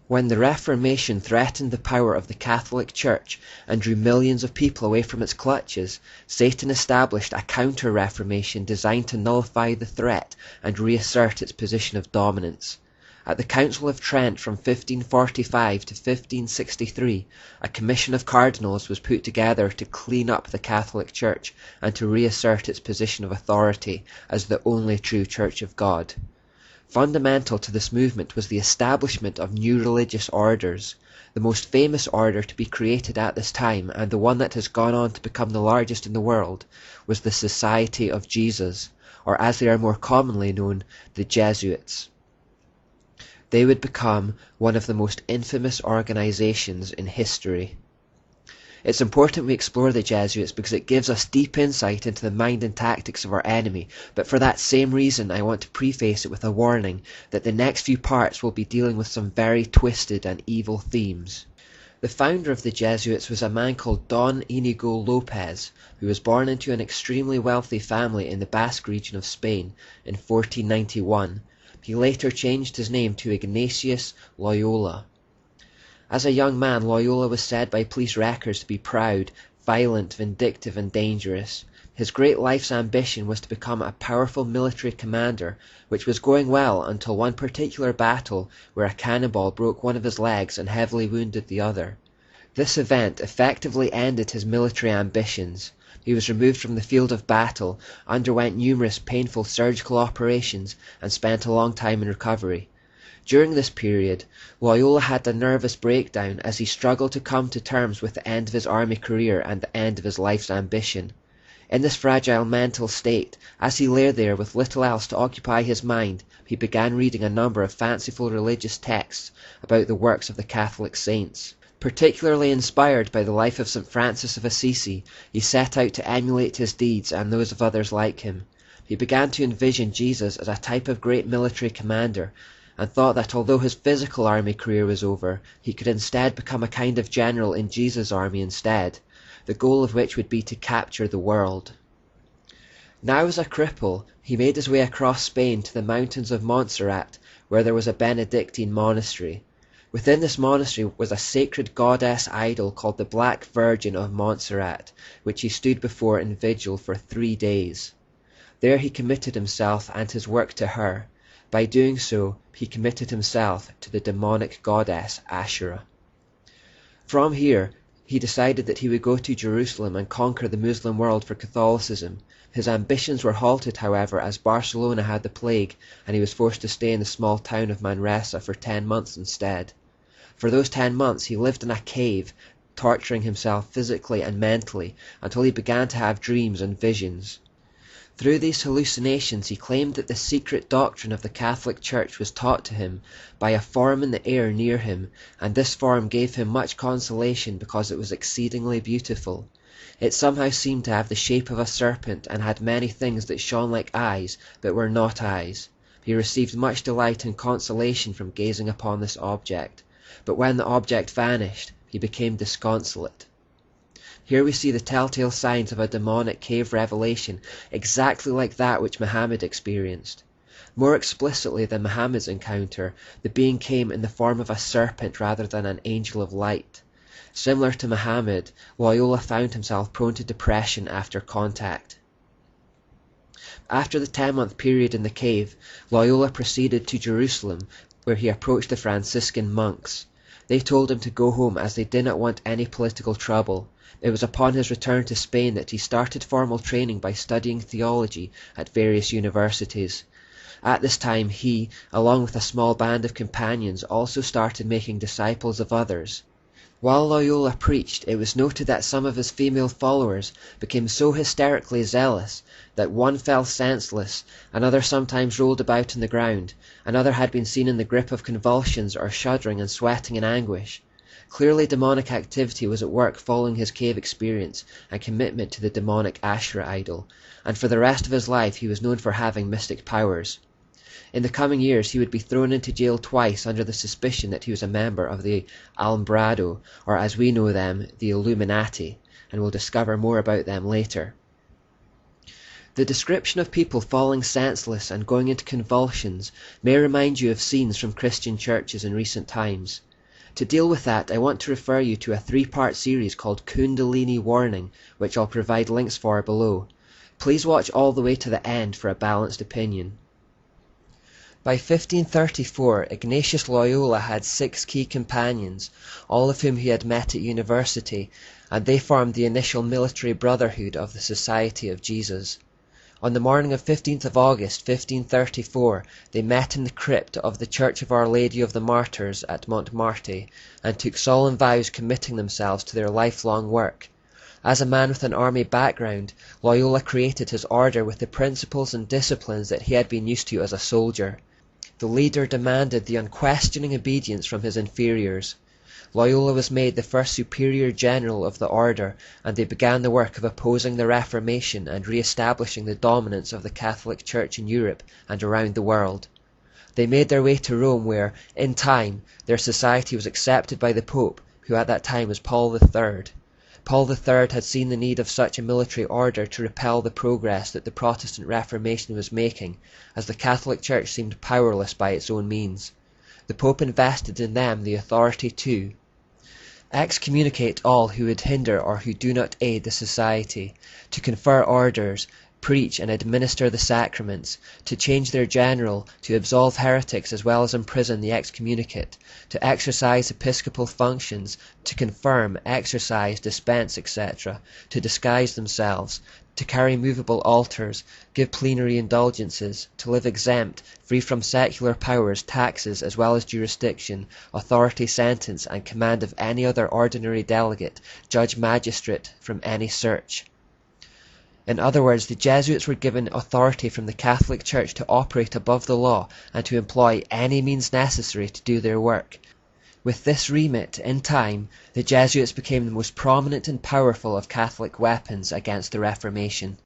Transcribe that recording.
When the Reformation threatened the power of the Catholic Church and drew millions of people away from its clutches, Satan established a counter-reformation designed to nullify the threat and reassert its position of dominance. At the Council of Trent from 1545 to 1563, a commission of cardinals was put together to clean up the Catholic Church and to reassert its position of authority as the only true Church of God. Fundamental to this movement was the establishment of new religious orders. The most famous order to be created at this time, and the one that has gone on to become the largest in the world, was the Society of Jesus, or as they are more commonly known, the Jesuits. They would become one of the most infamous organizations in history. It's important we explore the Jesuits because it gives us deep insight into the mind and tactics of our enemy, but for that same reason I want to preface it with a warning that the next few parts will be dealing with some very twisted and evil themes. The founder of the Jesuits was a man called Don Inigo Lopez, who was born into an extremely wealthy family in the Basque region of Spain in 1491. He later changed his name to Ignatius Loyola. As a young man, Loyola was said by police records to be proud, violent, vindictive, and dangerous. His great life's ambition was to become a powerful military commander, which was going well until one particular battle where a cannonball broke one of his legs and heavily wounded the other. This event effectively ended his military ambitions. He was removed from the field of battle, underwent numerous painful surgical operations, and spent a long time in recovery. During this period, Loyola had a nervous breakdown as he struggled to come to terms with the end of his army career and the end of his life's ambition. In this fragile mental state, as he lay there with little else to occupy his mind, he began reading a number of fanciful religious texts about the works of the Catholic saints. Particularly inspired by the life of St. Francis of Assisi, he set out to emulate his deeds and those of others like him. He began to envision Jesus as a type of great military commander, and thought that although his physical army career was over, he could instead become a kind of general in Jesus' army instead, the goal of which would be to capture the world. Now as a cripple, he made his way across Spain to the mountains of Montserrat, where there was a Benedictine monastery. Within this monastery was a sacred goddess idol called the Black Virgin of Montserrat, which he stood before in vigil for 3 days. There he committed himself and his work to her. By doing so, he committed himself to the demonic goddess Asherah. From here, he decided that he would go to Jerusalem and conquer the Muslim world for Catholicism. His ambitions were halted, however, as Barcelona had the plague, and he was forced to stay in the small town of Manresa for 10 months instead. For those 10 months, he lived in a cave, torturing himself physically and mentally, until he began to have dreams and visions. Through these hallucinations he claimed that the secret doctrine of the Catholic Church was taught to him by a form in the air near him, and this form gave him much consolation because it was exceedingly beautiful. It somehow seemed to have the shape of a serpent and had many things that shone like eyes but were not eyes. He received much delight and consolation from gazing upon this object, but when the object vanished, he became disconsolate. Here we see the telltale signs of a demonic cave revelation, exactly like that which Muhammad experienced. More explicitly than Muhammad's encounter, the being came in the form of a serpent rather than an angel of light. Similar to Muhammad, Loyola found himself prone to depression after contact. After the 10-month period in the cave, Loyola proceeded to Jerusalem, where he approached the Franciscan monks. They told him to go home as they did not want any political trouble. It was upon his return to Spain that he started formal training by studying theology at various universities. At this time he, along with a small band of companions, also started making disciples of others. While Loyola preached, it was noted that some of his female followers became so hysterically zealous that one fell senseless, another sometimes rolled about on the ground, another had been seen in the grip of convulsions or shuddering and sweating in anguish. Clearly demonic activity was at work following his cave experience and commitment to the demonic Asherah idol, and for the rest of his life he was known for having mystic powers. In the coming years he would be thrown into jail twice under the suspicion that he was a member of the Alumbrado, or as we know them, the Illuminati, and we'll discover more about them later. The description of people falling senseless and going into convulsions may remind you of scenes from Christian churches in recent times. To deal with that, I want to refer you to a 3-part series called Kundalini Warning, which I'll provide links for below. Please watch all the way to the end for a balanced opinion. By 1534, Ignatius Loyola had 6 key companions, all of whom he had met at university, and they formed the initial military brotherhood of the Society of Jesus. On the morning of 15th of August 1534, they met in the crypt of the Church of Our Lady of the Martyrs at Montmartre, and took solemn vows committing themselves to their lifelong work. As a man with an army background, Loyola created his order with the principles and disciplines that he had been used to as a soldier. The leader demanded the unquestioning obedience from his inferiors. Loyola was made the first superior general of the order, and they began the work of opposing the Reformation and re-establishing the dominance of the Catholic Church in Europe and around the world. They made their way to Rome where, in time, their society was accepted by the Pope, who at that time was Paul III. Paul III had seen the need of such a military order to repel the progress that the Protestant Reformation was making, as the Catholic Church seemed powerless by its own means. The Pope invested in them the authority to excommunicate all who would hinder or who do not aid the society, to confer orders, preach and administer the sacraments, to change their general, to absolve heretics as well as imprison the excommunicate, to exercise episcopal functions, to confirm, exercise, dispense, etc., to disguise themselves, to carry movable altars, give plenary indulgences, to live exempt, free from secular powers, taxes, as well as jurisdiction, authority, sentence, and command of any other ordinary delegate, judge, magistrate, from any search. In other words, the Jesuits were given authority from the Catholic Church to operate above the law and to employ any means necessary to do their work. With this remit, in time, the Jesuits became the most prominent and powerful of Catholic weapons against the Reformation.